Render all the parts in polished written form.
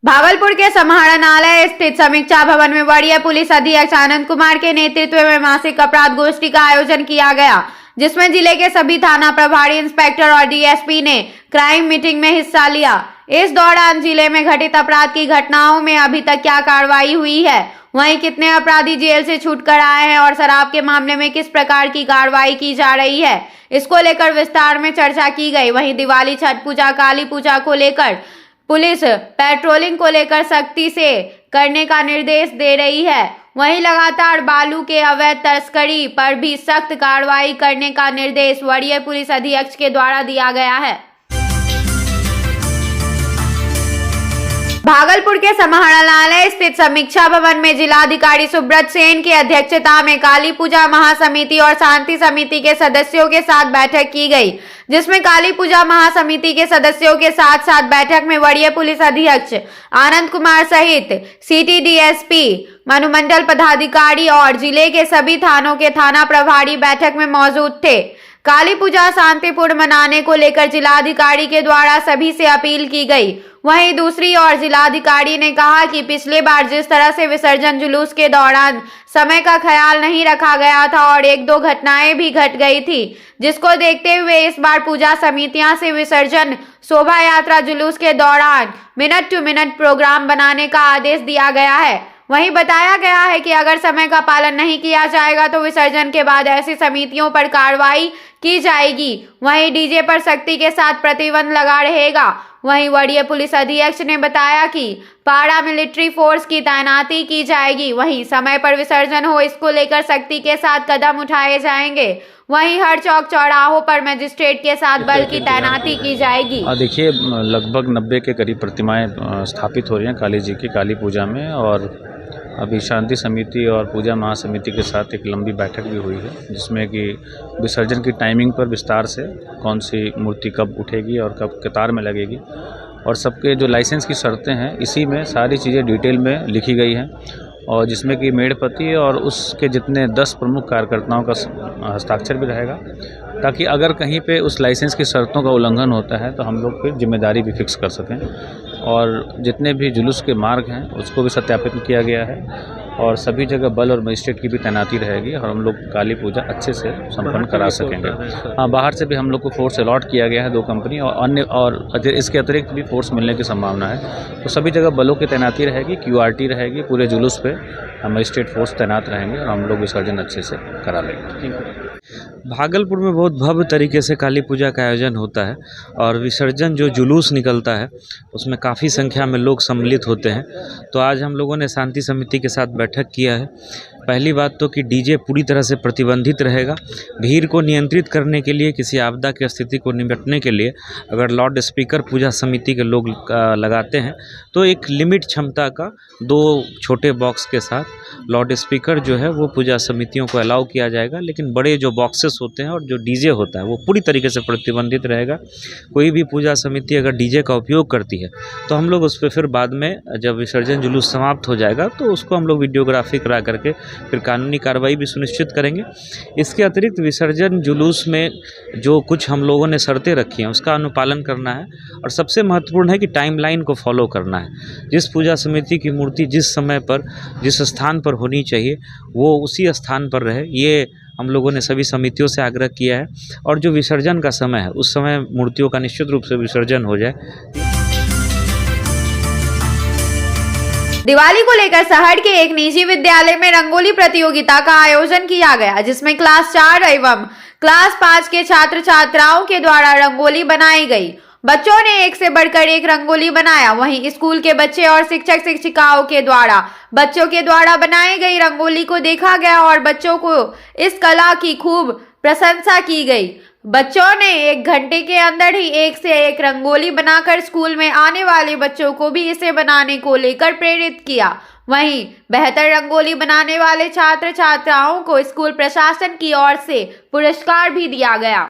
भागलपुर के समाहरणालय स्थित समीक्षा भवन में वरीय पुलिस अधीक्षक आनंद कुमार के नेतृत्व में मासिक अपराध गोष्ठी का आयोजन किया गया, जिसमें जिले के सभी थाना प्रभारी इंस्पेक्टर और डीएसपी ने क्राइम मीटिंग में हिस्सा लिया। इस दौरान जिले में घटित अपराध की घटनाओं में अभी तक क्या कार्रवाई हुई है, वहीं कितने अपराधी जेल से छूट कर आए हैं और शराब के मामले में किस प्रकार की कार्रवाई की जा रही है, इसको लेकर विस्तार में चर्चा की गई। वहीं दिवाली, छठ पूजा, काली पूजा को लेकर पुलिस पेट्रोलिंग को लेकर सख्ती से करने का निर्देश दे रही है। वहीं लगातार बालू के अवैध तस्करी पर भी सख्त कार्रवाई करने का निर्देश वरीय पुलिस अधीक्षक के द्वारा दिया गया है। भागलपुर के समाहरणालय स्थित समीक्षा भवन में जिलाधिकारी सुब्रत सेन की अध्यक्षता में काली पूजा महासमिति और शांति समिति के सदस्यों के साथ बैठक की गई, जिसमें काली पूजा महासमिति के सदस्यों के साथ साथ बैठक में वरीय पुलिस अधीक्षक आनंद कुमार सहित सिटी डीएसपी, अनुमंडल पदाधिकारी और जिले के सभी थानों के थाना प्रभारी बैठक में मौजूद थे। काली पूजा शांतिपूर्ण मनाने को लेकर जिलाधिकारी के द्वारा सभी से अपील की गई। वहीं दूसरी ओर जिलाधिकारी ने कहा कि पिछले बार जिस तरह से विसर्जन जुलूस के दौरान समय का ख्याल नहीं रखा गया था और एक दो घटनाएं भी घट गई थी, जिसको देखते हुए इस बार पूजा समितियां से विसर्जन शोभा यात्रा जुलूस के दौरान मिनट टू मिनट प्रोग्राम बनाने का आदेश दिया गया है। वहीं बताया गया है कि अगर समय का पालन नहीं किया जाएगा तो विसर्जन के बाद ऐसी समितियों पर कार्रवाई की जाएगी। वहीं डीजे पर सख्ती के साथ प्रतिबंध लगा रहेगा। वहीं वरीय पुलिस अधीक्षक ने बताया कि पारा मिलिट्री फोर्स की तैनाती की जाएगी। वहीं समय पर विसर्जन हो, इसको लेकर सख्ती के साथ कदम उठाए जाएंगे। वहीं हर चौक चौराहों पर मजिस्ट्रेट के साथ बल की तैनाती की जाएगी। देखिए, लगभग 90 के करीब प्रतिमाएं स्थापित हो रही हैं काली जी की काली पूजा में, और अभी शांति समिति और पूजा महासमिति के साथ एक लंबी बैठक भी हुई है, जिसमें कि विसर्जन की टाइमिंग पर विस्तार से कौन सी मूर्ति कब उठेगी और कब कतार में लगेगी, और सबके जो लाइसेंस की शर्तें हैं इसी में सारी चीज़ें डिटेल में लिखी गई हैं, और जिसमें कि मेड़पति और उसके जितने 10 प्रमुख कार्यकर्ताओं का हस्ताक्षर भी रहेगा, ताकि अगर कहीं पे उस लाइसेंस की शर्तों का उल्लंघन होता है तो हम लोग फिर जिम्मेदारी भी फिक्स कर सकें। और जितने भी जुलूस के मार्ग हैं उसको भी सत्यापित किया गया है, और सभी जगह बल और मजिस्ट्रेट की भी तैनाती रहेगी, और हम लोग काली पूजा अच्छे से संपन्न करा सकेंगे। हाँ, बाहर से भी हम लोग को फोर्स अलॉट किया गया है 2 कंपनी, और अन्य और इसके अतिरिक्त भी फोर्स मिलने की संभावना है। तो सभी जगह बलों की तैनाती रहेगी, QRT रहेगी, पूरे जुलूस पे मजिस्ट्रेट फोर्स तैनात रहेंगे, और हम लोग विसर्जन अच्छे से करा लेंगे। भागलपुर में बहुत भव्य तरीके से काली पूजा का आयोजन होता है, और विसर्जन जो जुलूस निकलता है उसमें काफ़ी संख्या में लोग सम्मिलित होते हैं। तो आज हम लोगों ने शांति समिति के साथ बैठक किया है। पहली बात तो कि डीजे पूरी तरह से प्रतिबंधित रहेगा। भीड़ को नियंत्रित करने के लिए, किसी आपदा की स्थिति को निपटने के लिए अगर लाउड स्पीकर पूजा समिति के लोग लगाते हैं तो एक लिमिट क्षमता का 2 छोटे बॉक्स के साथ लाउड स्पीकर जो है वो पूजा समितियों को अलाउ किया जाएगा। लेकिन बड़े जो बॉक्सेस होते हैं और जो डीजे होता है वो पूरी तरीके से प्रतिबंधित रहेगा। कोई भी पूजा समिति अगर डीजे का उपयोग करती है तो हम लोग उस पर फिर बाद में जब विसर्जन जुलूस समाप्त हो जाएगा तो उसको हम लोग वीडियोग्राफी करा करके फिर कानूनी कार्रवाई भी सुनिश्चित करेंगे। इसके अतिरिक्त विसर्जन जुलूस में जो कुछ हम लोगों ने शर्तें रखी हैं उसका अनुपालन करना है, और सबसे महत्वपूर्ण है कि टाइमलाइन को फॉलो करना है। जिस पूजा समिति की मूर्ति जिस समय पर जिस स्थान पर होनी चाहिए वो उसी स्थान पर रहे, ये हम लोगों ने सभी समितियों से आग्रह किया है। और जो विसर्जन का समय है उस समय मूर्तियों का निश्चित रूप से विसर्जन हो जाए। दिवाली को लेकर शहर के एक निजी विद्यालय में रंगोली प्रतियोगिता का आयोजन किया गया, जिसमें क्लास 4 एवं क्लास 5 के छात्र छात्राओं के द्वारा रंगोली बनाई गई। बच्चों ने एक से बढ़कर एक रंगोली बनाया। वहीं स्कूल के बच्चे और शिक्षक शिक्षिकाओं के द्वारा बच्चों के द्वारा बनाई गई रंगोली को देखा गया और बच्चों को इस कला की खूब प्रशंसा की गई। बच्चों ने 1 घंटे के अंदर ही एक से एक रंगोली बनाकर स्कूल में आने वाले बच्चों को भी इसे बनाने को लेकर प्रेरित किया। वहीं बेहतर रंगोली बनाने वाले छात्र छात्राओं को स्कूल प्रशासन की ओर से पुरस्कार भी दिया गया।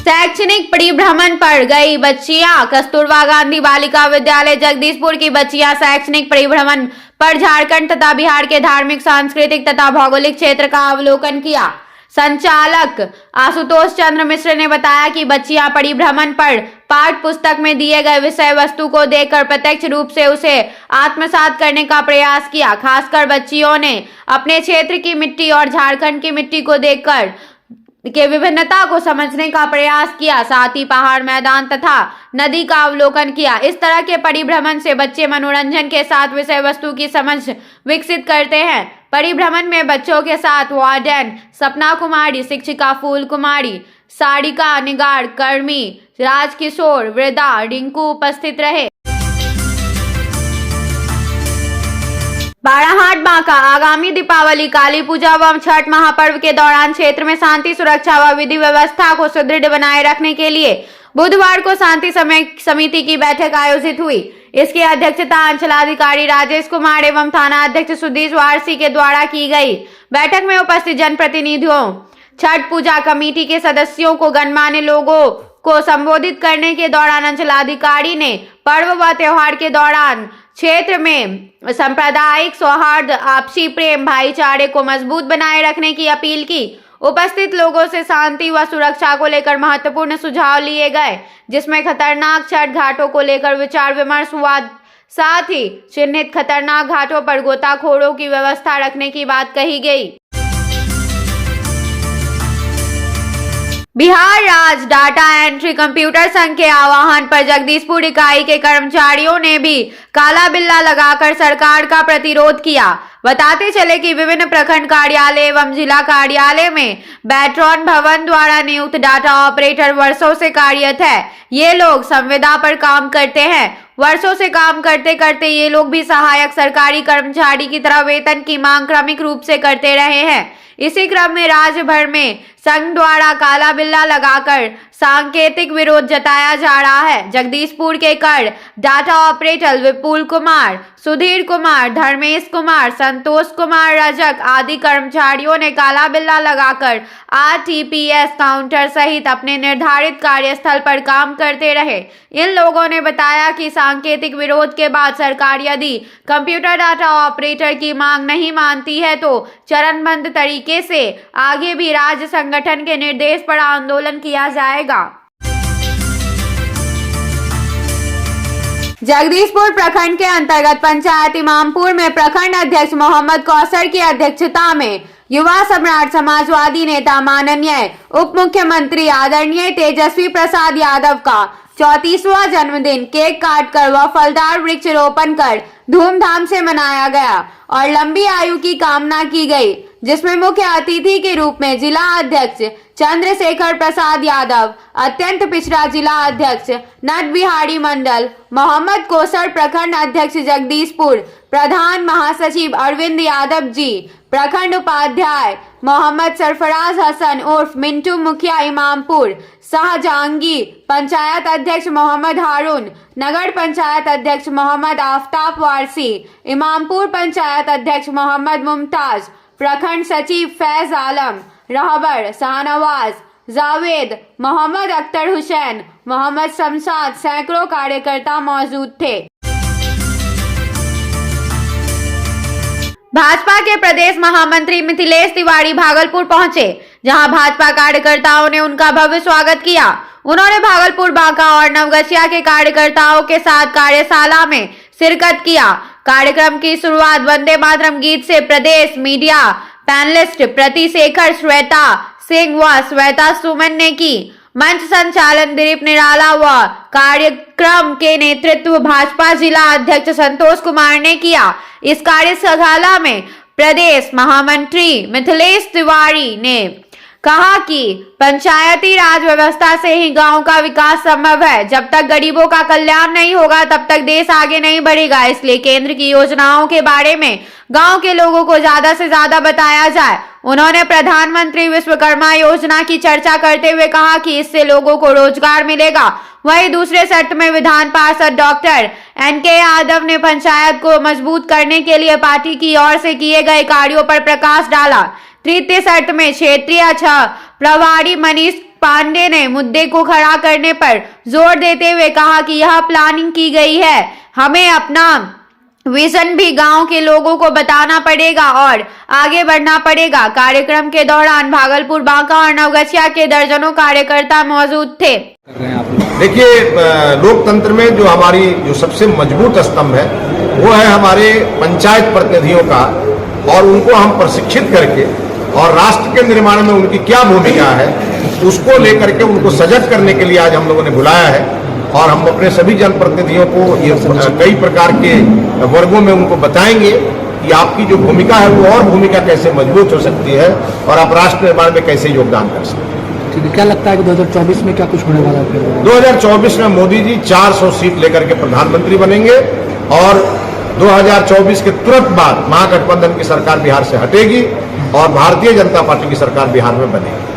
शैक्षणिक परिभ्रमण पर गई बच्चियां। कस्तूरबा गांधी बालिका विद्यालय जगदीशपुर की बच्चियां शैक्षणिक परिभ्रमण पर झारखंड तथा बिहार के धार्मिक, सांस्कृतिक तथा भौगोलिक क्षेत्र का अवलोकन किया। संचालक आशुतोष चंद्र मिश्र ने बताया कि बच्चियां परिभ्रमण पर पाठ पुस्तक में दिए गए विषय वस्तु को देखकर प्रत्यक्ष रूप से उसे आत्मसात करने का प्रयास किया। खासकर बच्चियों ने अपने क्षेत्र की मिट्टी और झारखंड की मिट्टी को देखकर के विभिन्नता को समझने का प्रयास किया। साथ ही पहाड़, मैदान तथा नदी का अवलोकन किया। इस तरह के परिभ्रमण से बच्चे मनोरंजन के साथ विषय वस्तु की समझ विकसित करते हैं। परिभ्रमण में बच्चों के साथ वार्डन सपना कुमारी, शिक्षिका फूल कुमारी, सारिका निगाड़, कर्मी राजकिशोर, वृद्धा रिंकू उपस्थित रहे। बाराहाट बांका आगामी दीपावली, काली पूजा व छठ महापर्व के दौरान क्षेत्र में शांति, सुरक्षा व विधि व्यवस्था को सुदृढ़ बनाए रखने के लिए बुधवार को शांति समिति की बैठक आयोजित हुई। इसकी अध्यक्षता अंचलाधिकारी राजेश कुमार एवं थाना अध्यक्ष सुधीश वारसी के द्वारा की गई। बैठक में उपस्थित जनप्रतिनिधियों, छठ पूजा कमेटी के सदस्यों को गणमान्य लोगों को संबोधित करने के दौरान अंचलाधिकारी ने पर्व व त्योहार के दौरान क्षेत्र में सांप्रदायिक सौहार्द, आपसी प्रेम, भाईचारे को मजबूत बनाए रखने की अपील की। उपस्थित लोगों से शांति व सुरक्षा को लेकर महत्वपूर्ण सुझाव लिए गए, जिसमें खतरनाक छठ घाटों को लेकर विचार विमर्श हुआ। साथ ही चिन्हित खतरनाक घाटों पर गोताखोरों की व्यवस्था रखने की बात कही गई। बिहार राज्य डाटा एंट्री कंप्यूटर संघ के आह्वान पर जगदीशपुर इकाई के कर्मचारियों ने भी काला बिल्ला लगाकर सरकार का प्रतिरोध किया। बताते चले कि विभिन्न प्रखंड कार्यालय एवं जिला कार्यालय में बैट्रॉन भवन द्वारा नियुक्त डाटा ऑपरेटर वर्षों से कार्यरत है। ये लोग संविदा पर काम करते हैं। वर्षों से काम करते करते ये लोग भी सहायक सरकारी कर्मचारी की तरह वेतन की मांग क्रमिक रूप से करते रहे हैं। इसी क्रम में राज्य भर में संघ द्वारा काला बिल्ला लगाकर सांकेतिक विरोध जताया जा रहा है। जगदीशपुर के कर डाटा ऑपरेटर विपुल कुमार, सुधीर कुमार, धर्मेश कुमार, संतोष कुमार रजक आदि कर्मचारियों ने काला बिल्ला लगाकर आरटीपीएस काउंटर सहित अपने निर्धारित कार्यस्थल पर काम करते रहे। इन लोगों ने बताया कि सांकेतिक विरोध के बाद सरकार यदि कंप्यूटर डाटा ऑपरेटर की मांग नहीं मानती है तो चरणबद्ध तरीके से आगे भी राज्य संगठन के निर्देश पर आंदोलन किया जाएगा। जगदीशपुर प्रखंड के अंतर्गत पंचायत इमामपुर में प्रखंड अध्यक्ष मोहम्मद कौसर की अध्यक्षता में युवा सम्राट समाजवादी नेता माननीय उप मुख्यमंत्री आदरणीय तेजस्वी प्रसाद यादव का 34वां जन्मदिन केक काटकर व फलदार वृक्ष रोपण कर धूमधाम से मनाया गया और लंबी आयु की कामना की गई, जिसमें मुख्य अतिथि के रूप में जिला अध्यक्ष चंद्रशेखर प्रसाद यादव, अत्यंत पिछड़ा जिला अध्यक्ष नट बिहारी मंडल, मोहम्मद कौसर प्रखंड अध्यक्ष जगदीशपुर, प्रधान महासचिव अरविंद यादव जी, प्रखंड उपाध्याय मोहम्मद सरफराज हसन उर्फ मिंटू मुखिया इमामपुर, शाहजहांगीर, पंचायत अध्यक्ष मोहम्मद हारून, नगर पंचायत अध्यक्ष मोहम्मद आफ्ताब वारसी, इमामपुर पंचायत अध्यक्ष मोहम्मद मुमताज, प्रखंड सचिव फैज आलम, रहबर शाहनवाज, जावेद, मोहम्मद अख्तर हुसैन, मोहम्मद शमशाद सैकड़ों कार्यकर्ता मौजूद थे। भाजपा के प्रदेश महामंत्री मिथिलेश तिवारी भागलपुर पहुंचे, जहां भाजपा कार्यकर्ताओं ने उनका भव्य स्वागत किया। उन्होंने भागलपुर, बांका और नवगछिया के कार्यकर्ताओं के साथ कार्यशाला में शिरकत किया। कार्यक्रम की शुरुआत वंदे मातरम गीत से प्रदेश मीडिया पैनलिस्ट प्रतिशेखर श्वेता सिंह व श्वेता सुमन ने की। मंच संचालन दिलीप निराला व कार्यक्रम के नेतृत्व भाजपा जिला अध्यक्ष संतोष कुमार ने किया। इस कार्यशाला में प्रदेश महामंत्री मिथिलेश तिवारी ने कहा कि पंचायती राज व्यवस्था से ही गांव का विकास संभव है। जब तक गरीबों का कल्याण नहीं होगा तब तक देश आगे नहीं बढ़ेगा। इसलिए केंद्र की योजनाओं के बारे में गांव के लोगों को ज्यादा से ज्यादा बताया जाए। उन्होंने प्रधानमंत्री विश्वकर्मा योजना की चर्चा करते हुए कहा कि इससे लोगों को रोजगार मिलेगा। वहीं दूसरे सेट में विधान पार्षद डॉक्टर एनके यादव ने पंचायत को मजबूत करने के लिए पार्टी की ओर से किए गए कार्यों पर प्रकाश डाला। तृतीय सेट में क्षेत्रीय प्रभारी मनीष पांडे ने मुद्दे को खड़ा करने पर जोर देते हुए कहा कि यह प्लानिंग की गई है। हमें अपना विजन भी गांव के लोगों को बताना पड़ेगा और आगे बढ़ना पड़ेगा। कार्यक्रम के दौरान भागलपुर, बांका और नवगछिया के दर्जनों कार्यकर्ता मौजूद थे। देखिए, लोकतंत्र में जो हमारी जो सबसे मजबूत स्तंभ है वो है हमारे पंचायत प्रतिनिधियों का, और उनको हम प्रशिक्षित करके और राष्ट्र के निर्माण में उनकी क्या भूमिका है उसको लेकर के उनको सजग करने के लिए आज हम लोगों ने बुलाया है। और हम अपने सभी जनप्रतिनिधियों को ये कई प्रकार के वर्गों में उनको बताएंगे कि आपकी जो भूमिका है वो और भूमिका कैसे मजबूत हो सकती है और आप राष्ट्र निर्माण में कैसे योगदान कर सकते हैं। क्या लगता है कि 2024 में क्या कुछ होने वाला है? 2024 में मोदी जी 400 सीट लेकर के प्रधानमंत्री बनेंगे और 2024 के तुरंत बाद महागठबंधन की सरकार बिहार से हटेगी और भारतीय जनता पार्टी की सरकार बिहार में बनेगी।